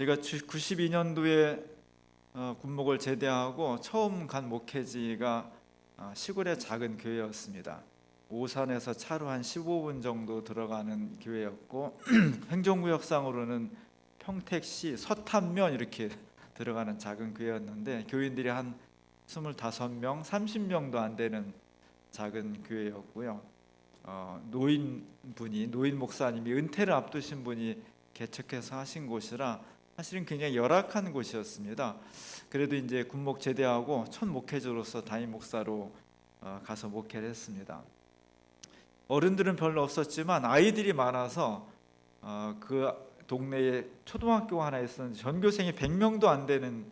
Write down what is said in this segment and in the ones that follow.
제가 92년도에 군목을 제대하고 처음 간 목회지가 시골의 작은 교회였습니다. 오산에서 차로 한 15분 정도 들어가는 교회였고 행정구역상으로는 평택시 서탄면 이렇게 들어가는 작은 교회였는데 교인들이 한 25명, 30명도 안 되는 작은 교회였고요. 노인 목사님이 은퇴를 앞두신 분이 개척해서 하신 곳이라 사실은 굉장히 열악한 곳이었습니다. 그래도 이제 군목 제대하고 첫 목회자로서 담임 목사로 가서 목회를 했습니다. 어른들은 별로 없었지만 아이들이 많아서 그 동네에 초등학교가 하나 있었는데 전교생이 100명도 안 되는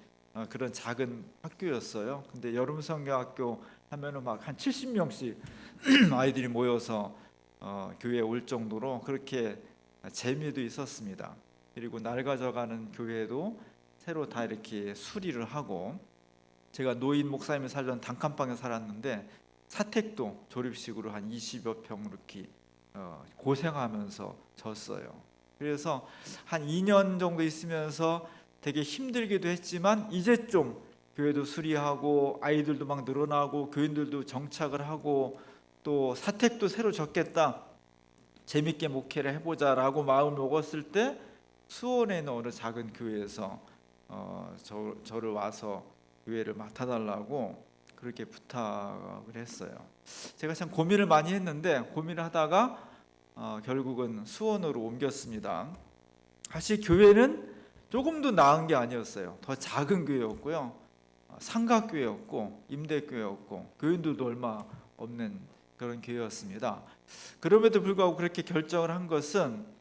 그런 작은 학교였어요. 근데 여름 성경학교 하면은 막 한 70명씩 아이들이 모여서 교회에 올 정도로 그렇게 재미도 있었습니다. 그리고 낡아져가는 교회도 새로 다 이렇게 수리를 하고, 제가 노인 목사님이 살던 단칸방에 살았는데 사택도 조립식으로 한 20여 평 이렇게 고생하면서 졌어요. 그래서 한 2년 정도 있으면서 되게 힘들기도 했지만 이제 좀 교회도 수리하고 아이들도 막 늘어나고 교인들도 정착을 하고 또 사택도 새로 졌겠다, 재밌게 목회를 해보자라고 마음을 먹었을 때 수원에 있는 어느 작은 교회에서 저를 와서 교회를 맡아달라고 그렇게 부탁을 했어요. 제가 참 고민을 많이 했는데 고민을 하다가 결국은 수원으로 옮겼습니다. 사실 교회는 조금도 나은 게 아니었어요. 더 작은 교회였고요, 상가교회였고 임대교회였고 교인들도 얼마 없는 그런 교회였습니다. 그럼에도 불구하고 그렇게 결정을 한 것은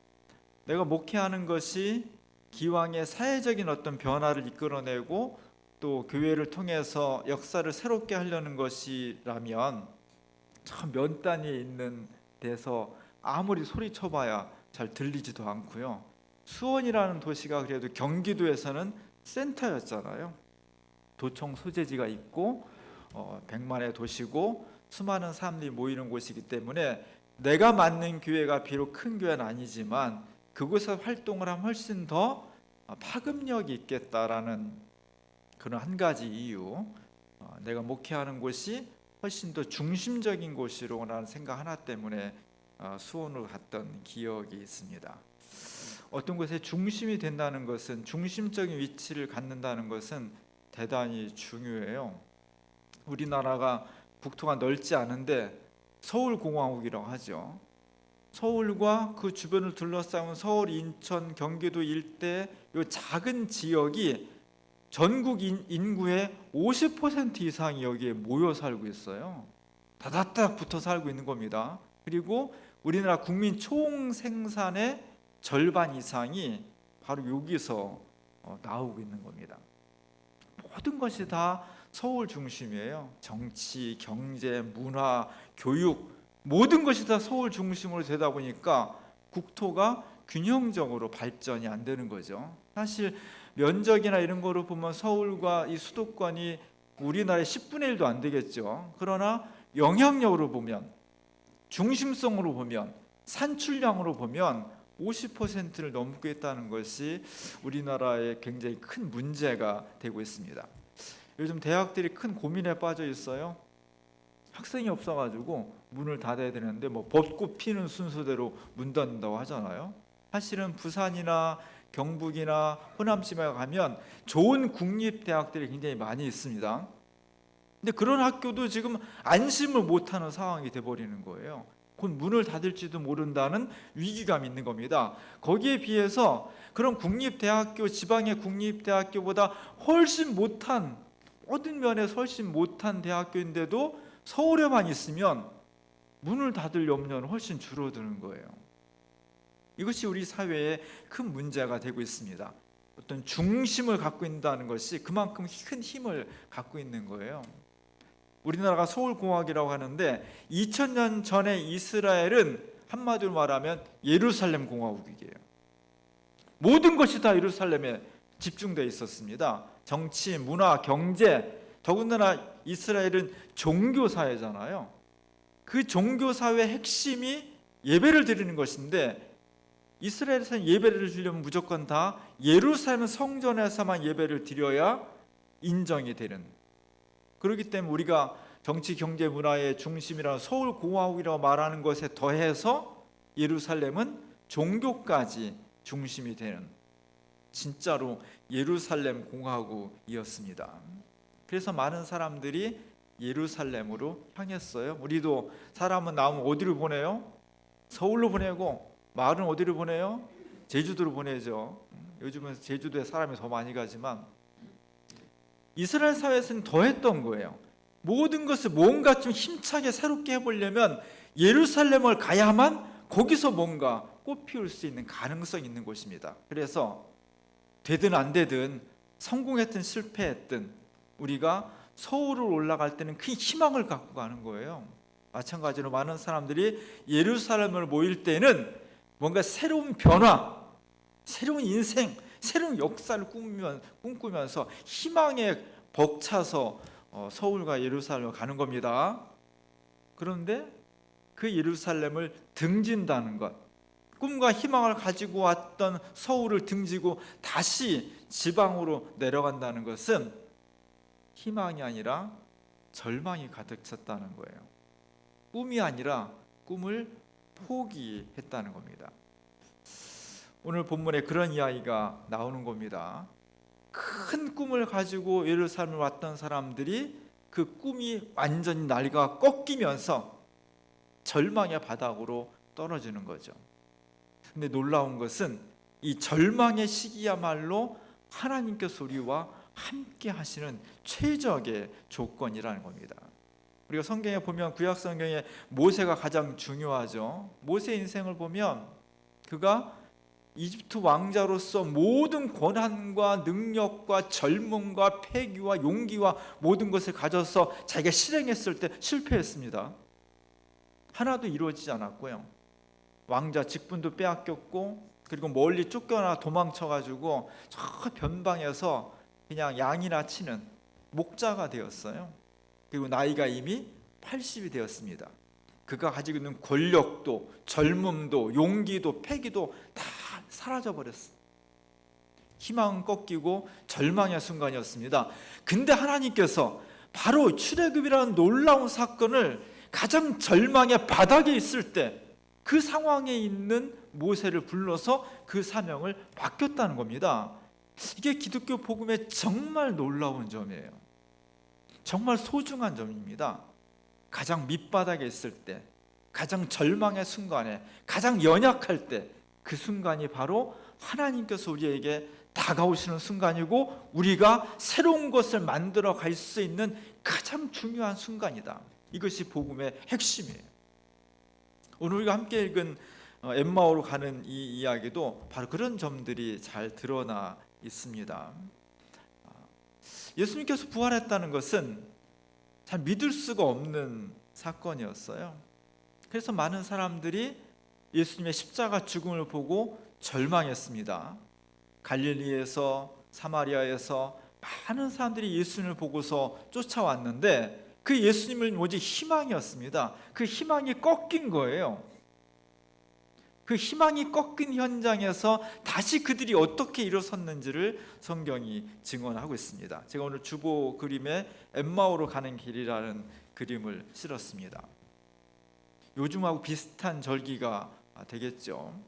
내가 목회하는 것이 기왕의 사회적인 어떤 변화를 이끌어내고 또 교회를 통해서 역사를 새롭게 하려는 것이라면 참 면 단위에 있는 데서 아무리 소리쳐봐야 잘 들리지도 않고요. 수원이라는 도시가 그래도 경기도에서는 센터였잖아요. 도청 소재지가 있고 100만의 도시고 수많은 사람들이 모이는 곳이기 때문에 내가 맡는 교회가 비록 큰 교회는 아니지만 그곳에서 활동을 하면 훨씬 더 파급력이 있겠다라는 그런 한 가지 이유, 내가 목회하는 곳이 훨씬 더 중심적인 곳이로라는 생각 하나 때문에 수원으로 갔던 기억이 있습니다. 어떤 곳에 중심이 된다는 것은, 중심적인 위치를 갖는다는 것은 대단히 중요해요. 우리나라가 국토가 넓지 않은데 서울공화국이라고 하죠. 서울과 그 주변을 둘러싸은 서울, 인천, 경기도 일대 이 작은 지역이 전국 인구의 50% 이상이 여기에 모여 살고 있어요. 다다닥 붙어 살고 있는 겁니다. 그리고 우리나라 국민 총 생산의 절반 이상이 바로 여기서 나오고 있는 겁니다. 모든 것이 다 서울 중심이에요. 정치, 경제, 문화, 교육, 모든 것이 다 서울 중심으로 되다 보니까 국토가 균형적으로 발전이 안 되는 거죠. 사실 면적이나 이런 거로 보면 서울과 이 수도권이 우리나라의 10분의 1도 안 되겠죠. 그러나 영향력으로 보면, 중심성으로 보면, 산출량으로 보면 50%를 넘고 있다는 것이 우리나라의 굉장히 큰 문제가 되고 있습니다. 요즘 대학들이 큰 고민에 빠져 있어요. 학생이 없어가지고 문을 닫아야 되는데 벚꽃 피는 순서대로 문 닫는다고 하잖아요. 사실은 부산이나 경북이나 호남지방에 가면 좋은 국립대학들이 굉장히 많이 있습니다. 근데 그런 학교도 지금 안심을 못하는 상황이 돼버리는 거예요. 곧 문을 닫을지도 모른다는 위기감이 있는 겁니다. 거기에 비해서 그런 국립대학교, 지방의 국립대학교보다 훨씬 못한, 모든 면에서 훨씬 못한 대학교인데도 서울에만 있으면 문을 닫을 염려는 훨씬 줄어드는 거예요. 이것이 우리 사회의 큰 문제가 되고 있습니다. 어떤 중심을 갖고 있다는 것이 그만큼 큰 힘을 갖고 있는 거예요. 우리나라가 서울공화국이라고 하는데 2000년 전에 이스라엘은 한마디로 말하면 예루살렘 공화국이에요. 모든 것이 다 예루살렘에 집중되어 있었습니다. 정치, 문화, 경제, 더군다나 이스라엘은 종교사회잖아요. 그 종교사회의 핵심이 예배를 드리는 것인데 이스라엘에서는 예배를 드리려면 무조건 다 예루살렘 성전에서만 예배를 드려야 인정이 되는, 그렇기 때문에 우리가 정치, 경제, 문화의 중심이라는 서울 공화국이라고 말하는 것에 더해서 예루살렘은 종교까지 중심이 되는 진짜로 예루살렘 공화국이었습니다. 그래서 많은 사람들이 예루살렘으로 향했어요. 우리도 사람은 나오면 어디로 보내요? 서울로 보내고, 마을은 어디로 보내요? 제주도로 보내죠. 요즘은 제주도에 사람이 더 많이 가지만 이스라엘 사회에서는 더 했던 거예요. 모든 것을 뭔가 좀 힘차게 새롭게 해보려면 예루살렘을 가야만 거기서 뭔가 꽃 피울 수 있는 가능성이 있는 곳입니다. 그래서 되든 안 되든, 성공했든 실패했든 우리가 서울을 올라갈 때는 큰 희망을 갖고 가는 거예요. 마찬가지로 많은 사람들이 예루살렘을 모일 때는 뭔가 새로운 변화, 새로운 인생, 새로운 역사를 꿈꾸면서 희망에 벅차서 서울과 예루살렘을 가는 겁니다. 그런데 그 예루살렘을 등진다는 것, 꿈과 희망을 가지고 왔던 서울을 등지고 다시 지방으로 내려간다는 것은 희망이 아니라 절망이 가득 찼다는 거예요. 꿈이 아니라 꿈을 포기했다는 겁니다. 오늘 본문에 그런 이야기가 나오는 겁니다. 큰 꿈을 가지고 예루살렘에 왔던 사람들이 그 꿈이 완전히 날개가 꺾이면서 절망의 바닥으로 떨어지는 거죠. 근데 놀라운 것은 이 절망의 시기야말로 하나님께서 우리와 함께 하시는 최적의 조건이라는 겁니다. 우리가 성경에 보면 구약 성경에 모세가 가장 중요하죠. 모세 인생을 보면 그가 이집트 왕자로서 모든 권한과 능력과 젊음과 패기와 용기와 모든 것을 가져서 자기가 실행했을 때 실패했습니다. 하나도 이루어지지 않았고요. 왕자 직분도 빼앗겼고, 그리고 멀리 쫓겨나 도망쳐가지고 저 변방에서 그냥 양이나 치는 목자가 되었어요. 그리고 나이가 이미 80이 되었습니다. 그가 가지고 있는 권력도 젊음도 용기도 패기도 다 사라져 버렸어요. 희망은 꺾이고 절망의 순간이었습니다. 근데 하나님께서 바로 출애굽이라는 놀라운 사건을 가장 절망의 바닥에 있을 때 그 상황에 있는 모세를 불러서 그 사명을 맡겼다는 겁니다. 이게 기독교 복음의 정말 놀라운 점이에요. 정말 소중한 점입니다. 가장 밑바닥에 있을 때, 가장 절망의 순간에, 가장 연약할 때, 그 순간이 바로 하나님께서 우리에게 다가오시는 순간이고 우리가 새로운 것을 만들어 갈 수 있는 가장 중요한 순간이다. 이것이 복음의 핵심이에요. 오늘 우리가 함께 읽은 엠마오로 가는 이 이야기도 바로 그런 점들이 잘 드러나 있습니다. 예수님께서 부활했다는 것은 잘 믿을 수가 없는 사건이었어요. 그래서 많은 사람들이 예수님의 십자가 죽음을 보고 절망했습니다. 갈릴리에서 사마리아에서 많은 사람들이 예수님을 보고서 쫓아왔는데 그 예수님은 오직 희망이었습니다. 그 희망이 꺾인 거예요. 그 희망이 꺾인 현장에서 다시 그들이 어떻게 일어섰는지를 성경이 증언하고 있습니다. 제가 오늘 주보 그림에 엠마오로 가는 길이라는 그림을 실었습니다. 요즘하고 비슷한 절기가 되겠죠.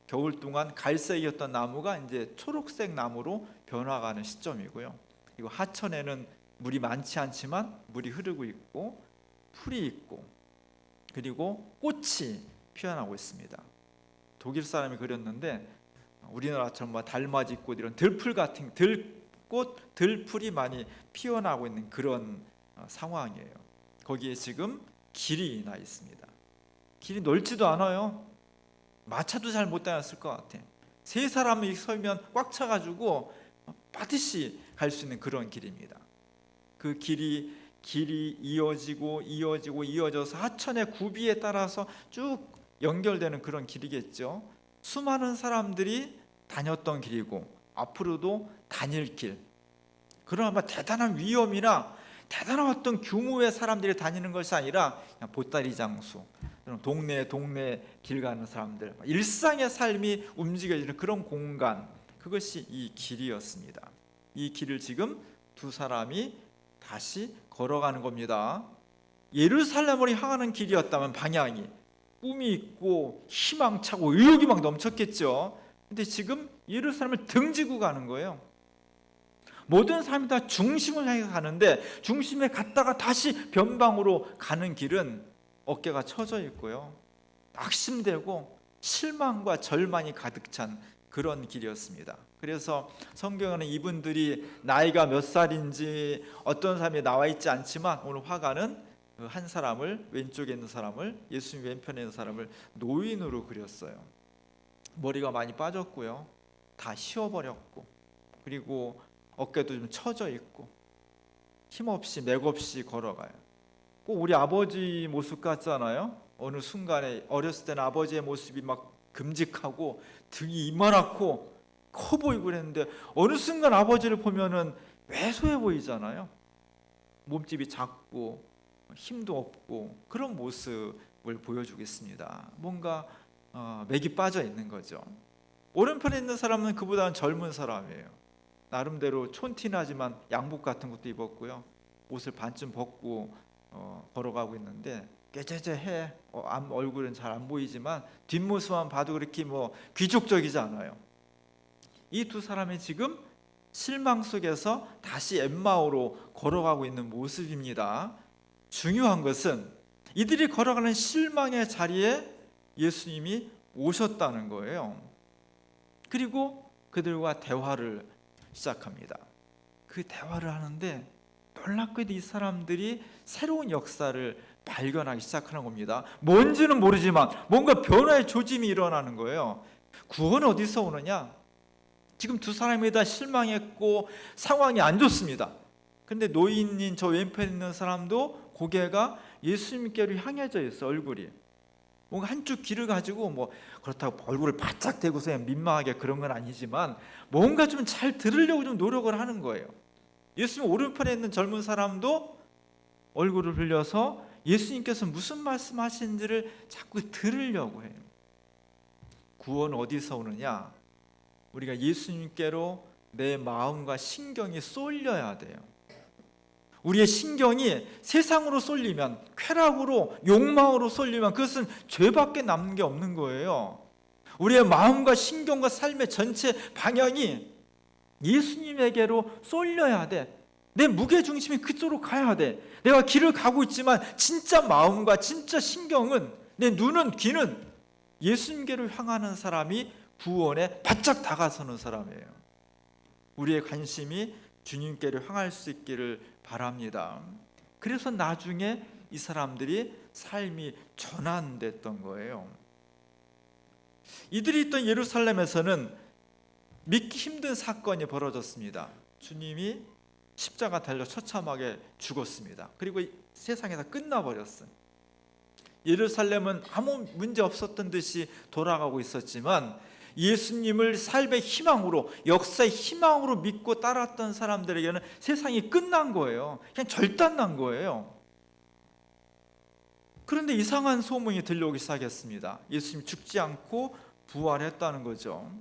겨울 동안 갈색이었던 나무가 이제 초록색 나무로 변화가는 시점이고요. 그리고 하천에는 물이 많지 않지만 물이 흐르고 있고 풀이 있고 그리고 꽃이 피어나고 있습니다. 독일 사람이 그렸는데 우리나라처럼 뭐 달맞이꽃 이런 들풀 같은 들꽃, 들풀이 많이 피어나고 있는 그런 상황이에요. 거기에 지금 길이 나 있습니다. 길이 넓지도 않아요. 마차도 잘 못 다녔을 것 같아. 세 사람이 서면 꽉 차가지고 빠듯이 갈 수 있는 그런 길입니다. 그 길이 이어져서 하천의 구비에 따라서 쭉 연결되는 그런 길이겠죠. 수많은 사람들이 다녔던 길이고 앞으로도 다닐 길. 그러나 대단한 위험이나 대단한 어떤 규모의 사람들이 다니는 것이 아니라 그냥 보따리 장수, 동네 길 가는 사람들, 일상의 삶이 움직여지는 그런 공간, 그것이 이 길이었습니다. 이 길을 지금 두 사람이 다시 걸어가는 겁니다. 예루살렘으로 향하는 길이었다면 방향이 꿈이 있고 희망차고 의욕이 막 넘쳤겠죠. 근데 지금 예루살렘을 등지고 가는 거예요. 모든 사람이 다 중심을 향해 가는데 중심에 갔다가 다시 변방으로 가는 길은 어깨가 처져 있고요, 낙심되고 실망과 절망이 가득 찬 그런 길이었습니다. 그래서 성경에는 이분들이 나이가 몇 살인지 어떤 사람이 나와 있지 않지만 오늘 화가는 한 사람을, 왼쪽에 있는 사람을, 예수님 왼편에 있는 사람을 노인으로 그렸어요. 머리가 많이 빠졌고요, 다 휘어버렸고, 그리고 어깨도 좀 처져 있고 힘없이 맥없이 걸어가요. 꼭 우리 아버지 모습 같잖아요. 어느 순간에 어렸을 때는 아버지의 모습이 막 금직하고 등이 이만하고 커 보이고 그랬는데 어느 순간 아버지를 보면은 왜소해 보이잖아요. 몸집이 작고 힘도 없고 그런 모습을 보여주겠습니다. 뭔가 맥이 빠져 있는 거죠. 오른편에 있는 사람은 그보다는 젊은 사람이에요. 나름대로 촌티나지만 양복 같은 것도 입었고요, 옷을 반쯤 벗고 걸어가고 있는데 깨재재해. 얼굴은 잘 안 보이지만 뒷모습만 봐도 그렇게 귀족적이지 않아요. 이 두 사람이 지금 실망 속에서 다시 엠마오로 걸어가고 있는 모습입니다. 중요한 것은 이들이 걸어가는 실망의 자리에 예수님이 오셨다는 거예요. 그리고 그들과 대화를 시작합니다. 그 대화를 하는데 놀랍게도 이 사람들이 새로운 역사를 발견하기 시작하는 겁니다. 뭔지는 모르지만 뭔가 변화의 조짐이 일어나는 거예요. 구원은 어디서 오느냐? 지금 두 사람이 다 실망했고 상황이 안 좋습니다. 근데 노인인 저 왼편에 있는 사람도 고개가 예수님께로 향해져 있어. 얼굴이 뭔가 한쪽 귀를 가지고 그렇다고 얼굴을 바짝 대고서 그냥 민망하게 그런 건 아니지만 뭔가 좀 잘 들으려고 좀 노력을 하는 거예요. 예수님 오른편에 있는 젊은 사람도 얼굴을 흘려서 예수님께서 무슨 말씀하시는지를 자꾸 들으려고 해요. 구원은 어디서 오느냐? 우리가 예수님께로 내 마음과 신경이 쏠려야 돼요. 우리의 신경이 세상으로 쏠리면, 쾌락으로, 욕망으로 쏠리면 그것은 죄밖에 남는 게 없는 거예요. 우리의 마음과 신경과 삶의 전체 방향이 예수님에게로 쏠려야 돼. 내 무게중심이 그쪽으로 가야 돼. 내가 길을 가고 있지만 진짜 마음과 진짜 신경은, 내 눈은, 귀는 예수님께로 향하는 사람이 구원에 바짝 다가서는 사람이에요. 우리의 관심이 주님께로 향할 수 있기를 바랍니다. 그래서 나중에 이 사람들이 삶이 전환됐던 거예요. 이들이 있던 예루살렘에서는 믿기 힘든 사건이 벌어졌습니다. 주님이 십자가 달려 처참하게 죽었습니다. 그리고 세상에 다 끝나버렸어요. 예루살렘은 아무 문제 없었던 듯이 돌아가고 있었지만 예수님을 삶의 희망으로, 역사의 희망으로 믿고 따랐던 사람들에게는 세상이 끝난 거예요. 그냥 절단난 거예요. 그런데 이상한 소문이 들려오기 시작했습니다. 예수님 죽지 않고 부활했다는 거죠.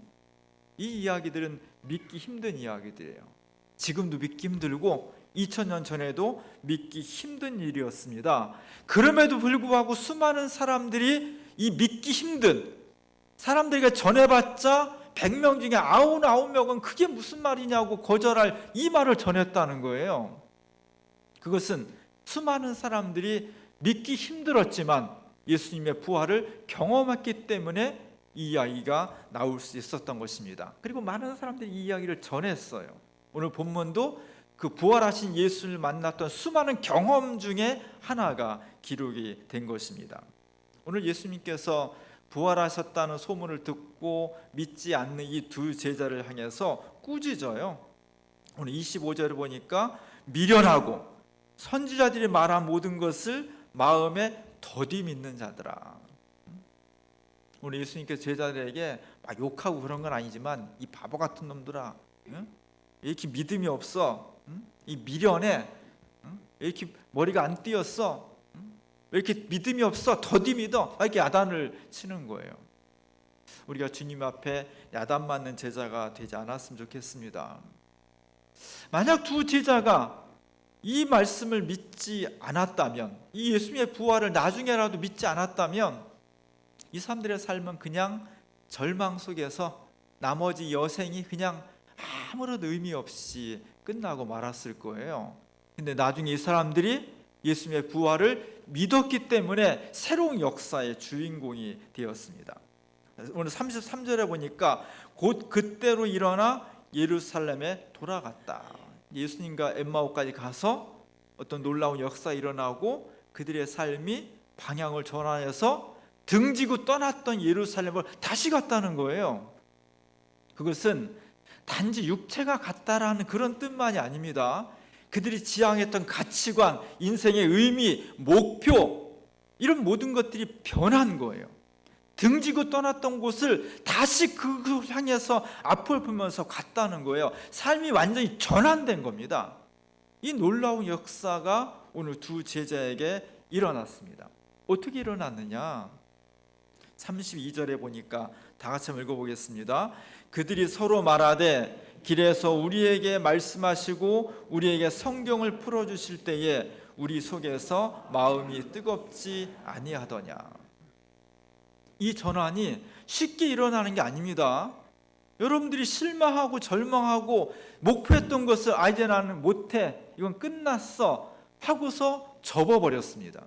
이 이야기들은 믿기 힘든 이야기들이에요. 지금도 믿기 힘들고 2000년 전에도 믿기 힘든 일이었습니다. 그럼에도 불구하고 수많은 사람들이 이 믿기 힘든, 사람들에게 전해봤자 100명 중에 99명은 그게 무슨 말이냐고 거절할 이 말을 전했다는 거예요. 그것은 수많은 사람들이 믿기 힘들었지만 예수님의 부활을 경험했기 때문에 이 이야기가 나올 수 있었던 것입니다. 그리고 많은 사람들이 이 이야기를 전했어요. 오늘 본문도 그 부활하신 예수를 만났던 수많은 경험 중에 하나가 기록이 된 것입니다. 오늘 예수님께서 부활하셨다는 소문을 듣고 믿지 않는 이 두 제자를 향해서 꾸짖어요. 오늘 25절을 보니까 미련하고 선지자들이 말한 모든 것을 마음에 더디 믿는 자들아. 오늘 예수님께서 제자들에게 막 욕하고 그런 건 아니지만 이 바보 같은 놈들아, 왜 이렇게 믿음이 없어? 이 미련해? 왜 이렇게 머리가 안 띄었어? 왜 왜 이렇게 믿음이 없어? 더디 믿어. 이렇게 야단을 치는 거예요. 우리가 주님 앞에 야단 맞는 제자가 되지 않았으면 좋겠습니다. 만약 두 제자가 이 말씀을 믿지 않았다면, 이 예수님의 부활을 나중에라도 믿지 않았다면 이 사람들의 삶은 그냥 절망 속에서 나머지 여생이 그냥 아무런 의미 없이 끝나고 말았을 거예요. 근데 나중에 이 사람들이 예수님의 부활을 믿었기 때문에 새로운 역사의 주인공이 되었습니다. 오늘 33절에 보니까 곧 그때로 일어나 예루살렘에 돌아갔다. 예수님과 엠마오까지 가서 어떤 놀라운 역사가 일어나고 그들의 삶이 방향을 전환해서 등지고 떠났던 예루살렘을 다시 갔다는 거예요. 그것은 단지 육체가 갔다라는 그런 뜻만이 아닙니다. 그들이 지향했던 가치관, 인생의 의미, 목표, 이런 모든 것들이 변한 거예요. 등지고 떠났던 곳을 다시 그걸 향해서 앞을 보면서 갔다는 거예요. 삶이 완전히 전환된 겁니다. 이 놀라운 역사가 오늘 두 제자에게 일어났습니다. 어떻게 일어났느냐? 32절에 보니까 다 같이 한번 읽어보겠습니다. 그들이 서로 말하되 길에서 우리에게 말씀하시고 우리에게 성경을 풀어주실 때에 우리 속에서 마음이 뜨겁지 아니하더냐. 이 전환이 쉽게 일어나는 게 아닙니다. 여러분들이 실망하고 절망하고 목표했던 것을 이제 나는 못해, 이건 끝났어 하고서 접어버렸습니다.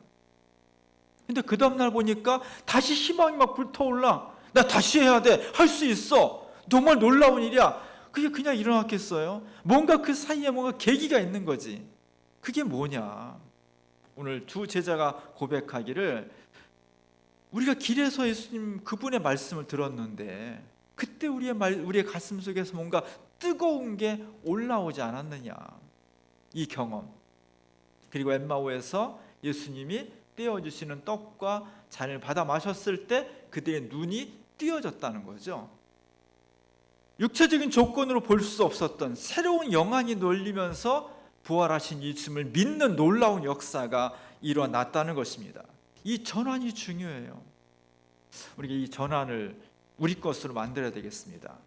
근데 그 다음날 보니까 다시 희망이 막 불타올라. 나 다시 해야 돼, 할 수 있어, 정말 놀라운 일이야. 그게 그냥 일어났겠어요? 뭔가 그 사이에 뭔가 계기가 있는 거지. 그게 뭐냐? 오늘 두 제자가 고백하기를 우리가 길에서 예수님 그분의 말씀을 들었는데 그때 우리의 가슴 속에서 뭔가 뜨거운 게 올라오지 않았느냐. 이 경험, 그리고 엠마오에서 예수님이 떼어주시는 떡과 잔을 받아 마셨을 때 그들의 눈이 띄어졌다는 거죠. 육체적인 조건으로 볼 수 없었던 새로운 영안이 놀리면서 부활하신 예수님을 믿는 놀라운 역사가 일어났다는 것입니다. 이 전환이 중요해요. 우리가 이 전환을 우리 것으로 만들어야 되겠습니다.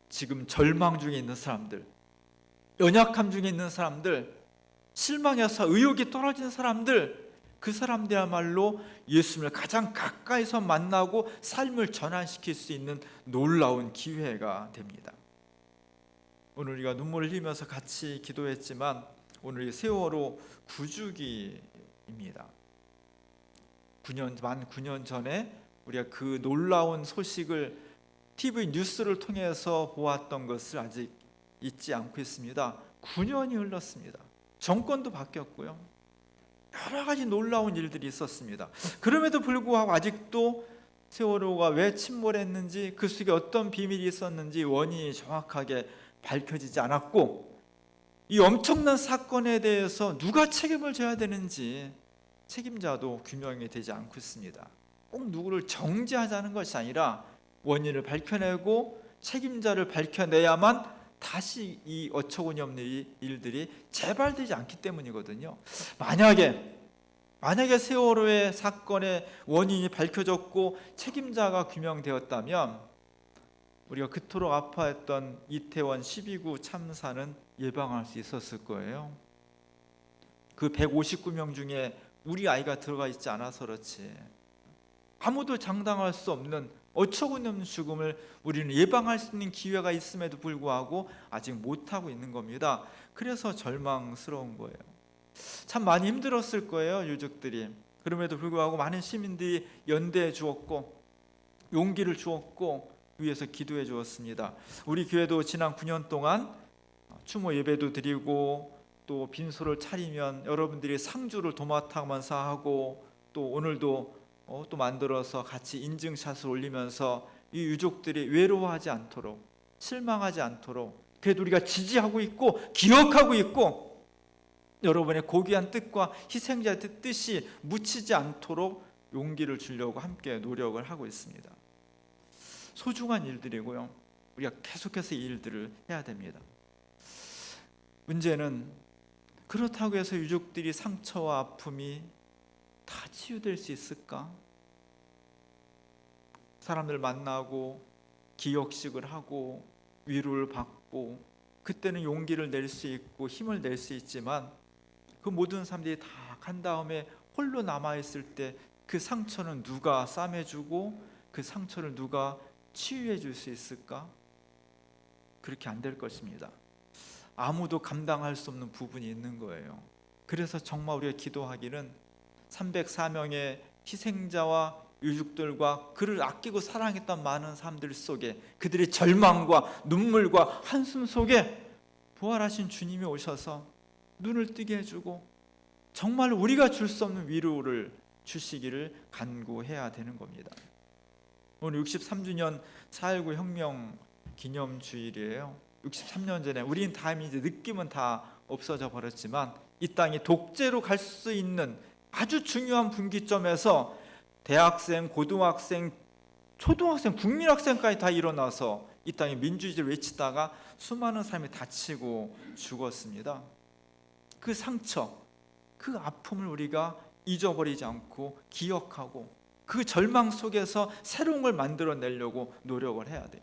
지금 절망 중에 있는 사람들, 연약함 중에 있는 사람들, 실망해서 의욕이 떨어진 사람들, 그 사람들이야말로 예수님을 가장 가까이서 만나고 삶을 전환시킬 수 있는 놀라운 기회가 됩니다. 오늘 우리가 눈물을 흘리면서 같이 기도했지만 오늘 세월호 구주기입니다. 만 9년 전에 우리가 그 놀라운 소식을 TV 뉴스를 통해서 보았던 것을 아직 잊지 않고 있습니다. 9년이 흘렀습니다. 정권도 바뀌었고요. 여러 가지 놀라운 일들이 있었습니다. 그럼에도 불구하고 아직도 세월호가 왜 침몰했는지, 그 속에 어떤 비밀이 있었는지 원인이 정확하게 밝혀지지 않았고, 이 엄청난 사건에 대해서 누가 책임을 져야 되는지 책임자도 규명이 되지 않고 있습니다. 꼭 누구를 정죄하자는 것이 아니라 원인을 밝혀내고 책임자를 밝혀내야만 다시 이 어처구니 없는 일들이 재발되지 않기 때문이거든요. 만약에 세월호의 사건의 원인이 밝혀졌고 책임자가 규명되었다면 우리가 그토록 아파했던 이태원 12구 참사는 예방할 수 있었을 거예요. 그 159명 중에 우리 아이가 들어가 있지 않아서 그렇지, 아무도 장담할 수 없는 어처구니 없는 죽음을 우리는 예방할 수 있는 기회가 있음에도 불구하고 아직 못하고 있는 겁니다. 그래서 절망스러운 거예요. 참 많이 힘들었을 거예요, 유족들이. 그럼에도 불구하고 많은 시민들이 연대해 주었고 용기를 주었고 위해서 기도해 주었습니다. 우리 교회도 지난 9년 동안 추모 예배도 드리고 또 빈소를 차리면 여러분들이 상주를 도맡아가면서 하고, 또 오늘도 또 만들어서 같이 인증샷을 올리면서 이 유족들이 외로워하지 않도록, 실망하지 않도록, 그래도 우리가 지지하고 있고 기억하고 있고 여러분의 고귀한 뜻과 희생자의 뜻이 묻히지 않도록 용기를 주려고 함께 노력을 하고 있습니다. 소중한 일들이고요. 우리가 계속해서 이 일들을 해야 됩니다. 문제는 그렇다고 해서 유족들이 상처와 아픔이 다 치유될 수 있을까? 사람들 만나고 기억식을 하고 위로를 받고 그때는 용기를 낼 수 있고 힘을 낼 수 있지만 그 모든 사람들이 다 간 다음에 홀로 남아있을 때 그 상처는 누가 싸매주고 그 상처를 누가 치유해 줄 수 있을까? 그렇게 안 될 것입니다. 아무도 감당할 수 없는 부분이 있는 거예요. 그래서 정말 우리가 기도하기는 304명의 희생자와 유족들과 그를 아끼고 사랑했던 많은 사람들 속에 그들의 절망과 눈물과 한숨 속에 부활하신 주님이 오셔서 눈을 뜨게 해주고 정말 우리가 줄 수 없는 위로를 주시기를 간구해야 되는 겁니다. 오늘 63주년 4.19 혁명 기념주일이에요. 63년 전에 우리는 다 이제 느낌은 다 없어져 버렸지만 이 땅이 독재로 갈 수 있는 아주 중요한 분기점에서 대학생, 고등학생, 초등학생, 국민학생까지 다 일어나서 이 땅에 민주주의를 외치다가 수많은 사람이 다치고 죽었습니다. 그 상처, 그 아픔을 우리가 잊어버리지 않고 기억하고 그 절망 속에서 새로운 걸 만들어내려고 노력을 해야 돼요.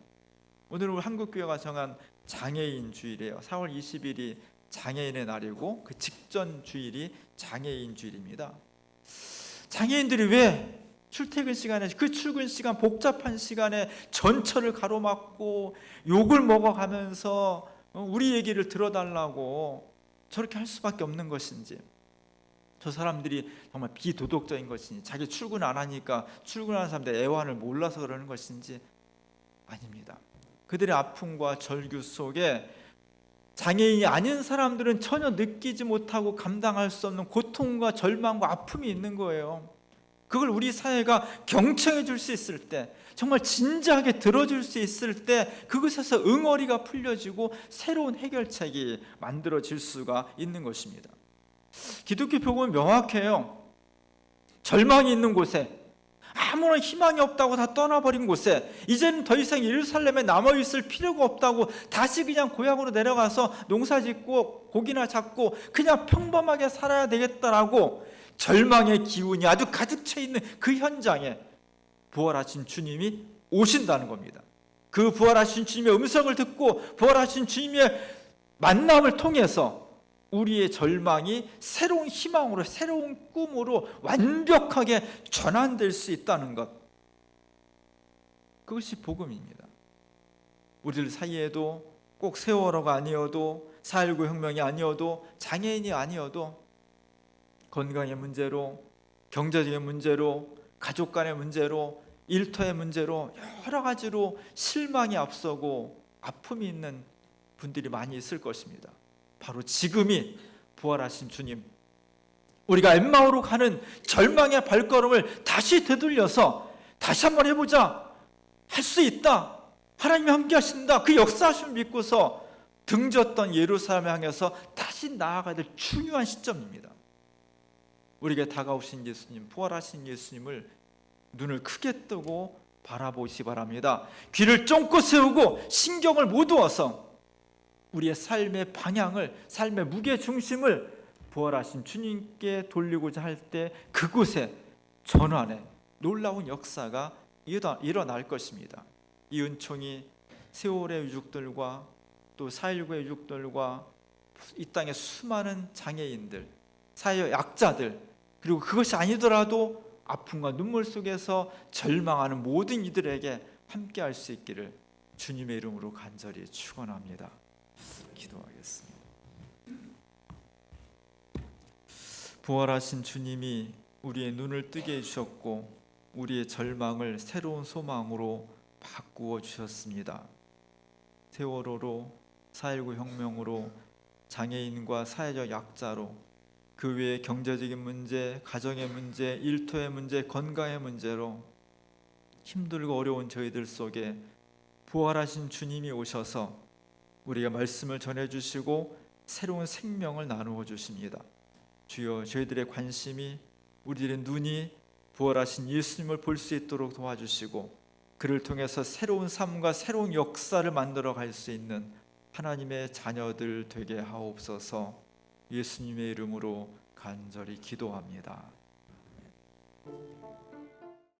오늘 우리 한국교회가 정한 장애인 주일이에요. 4월 20일이 장애인의 날이고 그 직전 주일이 장애인 주일입니다. 장애인들이 왜 출퇴근 시간에 그 출근 시간 복잡한 시간에 전철을 가로막고 욕을 먹어가면서 우리 얘기를 들어달라고 저렇게 할 수밖에 없는 것인지, 저 사람들이 정말 비도덕적인 것인지, 자기 출근 안 하니까 출근하는 사람들 애환을 몰라서 그러는 것인지 아닙니다. 그들의 아픔과 절규 속에 장애인이 아닌 사람들은 전혀 느끼지 못하고 감당할 수 없는 고통과 절망과 아픔이 있는 거예요. 그걸 우리 사회가 경청해 줄 수 있을 때, 정말 진지하게 들어줄 수 있을 때 그것에서 응어리가 풀려지고 새로운 해결책이 만들어질 수가 있는 것입니다. 기독교 복음은 명확해요. 절망이 있는 곳에, 아무런 희망이 없다고 다 떠나버린 곳에, 이제는 더 이상 예루살렘에 남아있을 필요가 없다고 다시 그냥 고향으로 내려가서 농사짓고 고기나 잡고 그냥 평범하게 살아야 되겠다라고 절망의 기운이 아주 가득 차 있는 그 현장에 부활하신 주님이 오신다는 겁니다. 그 부활하신 주님의 음성을 듣고 부활하신 주님의 만남을 통해서 우리의 절망이 새로운 희망으로, 새로운 꿈으로 완벽하게 전환될 수 있다는 것, 그것이 복음입니다. 우리들 사이에도 꼭 세월호가 아니어도 4.19 혁명이 아니어도 장애인이 아니어도 건강의 문제로, 경제적인 문제로, 가족 간의 문제로, 일터의 문제로 여러 가지로 실망이 앞서고 아픔이 있는 분들이 많이 있을 것입니다. 바로 지금이 부활하신 주님, 우리가 엠마오로 가는 절망의 발걸음을 다시 되돌려서 다시 한번 해보자, 할 수 있다, 하나님이 함께 하신다, 그 역사하심을 믿고서 등졌던 예루살렘을 향해서 다시 나아가야 될 중요한 시점입니다. 우리에게 다가오신 예수님, 부활하신 예수님을 눈을 크게 뜨고 바라보시 바랍니다. 귀를 쫑긋 세우고 신경을 모두어서 우리의 삶의 방향을, 삶의 무게중심을 부활하신 주님께 돌리고자 할 때 그곳에 전환의 놀라운 역사가 일어날 것입니다. 이 은총이 세월의 유족들과 또 4.19의 유족들과 이 땅의 수많은 장애인들, 사회 약자들, 그리고 그것이 아니더라도 아픔과 눈물 속에서 절망하는 모든 이들에게 함께 할 수 있기를 주님의 이름으로 간절히 축원합니다. 기도하겠습니다. 부활하신 주님이 우리의 눈을 뜨게 해주셨고 우리의 절망을 새로운 소망으로 바꾸어 주셨습니다. 세월호로, 4.19 혁명으로, 장애인과 사회적 약자로, 그 외에 경제적인 문제, 가정의 문제, 일터의 문제, 건강의 문제로 힘들고 어려운 저희들 속에 부활하신 주님이 오셔서 우리가 말씀을 전해주시고 새로운 생명을 나누어 주십니다. 주여, 저희들의 관심이, 우리들의 눈이 부활하신 예수님을 볼 수 있도록 도와주시고 그를 통해서 새로운 삶과 새로운 역사를 만들어 갈 수 있는 하나님의 자녀들 되게 하옵소서. 예수님의 이름으로 간절히 기도합니다.